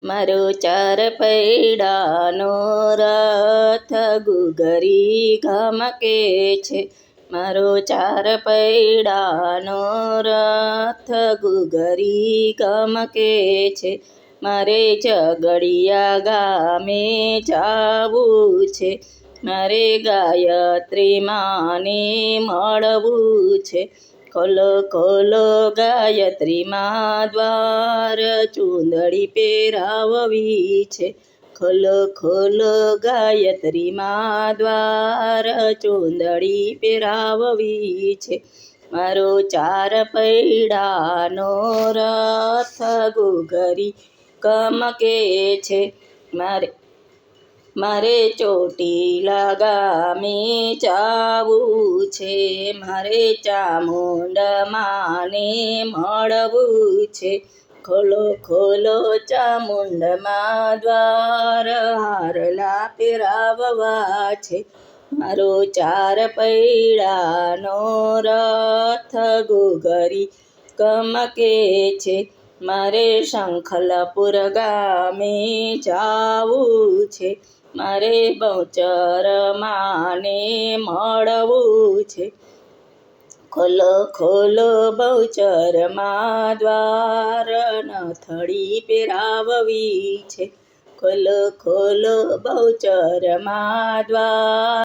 મારો ચાર પૈડાનો રથ ગુગરી ઘમકે છે. મારો ચાર પૈડાનો રથ ગુગરી ઘમકે છે. મારે ઝઘડિયા ગામે જાવું છે. મારે ગાયત્રી માને મળવું છે. ખોલો ખોલો ગાયત્રી માં દ્વાર, ચૂંદડી પહેરાવવી છે. ખોલો ખોલો ગાયત્રી માં દ્વાર, ચૂંદડી પહેરાવવી છે. મારો ચાર પૈડાનો રથ ગુગરી ઘમકે છે. મારે ચોટીલા ગામે જાવું છે. મારે ચામુંડા માને મળવું છે. ખોલો ખોલો ચામુંડા માં દ્વાર, હારલા પહેરાવવા છે. મારો ચાર પૈડાનો રથ ગુગરી ઘમકે છે. મારે શંખલપુર ગામે જાવું છે. મારે બહુચર માને મળવું છે. ખોલો ખોલો બહુચર માં દ્વાર, નથડી પહેરાવવી છે. ખોલો ખોલો બહુચર માં દ્વાર.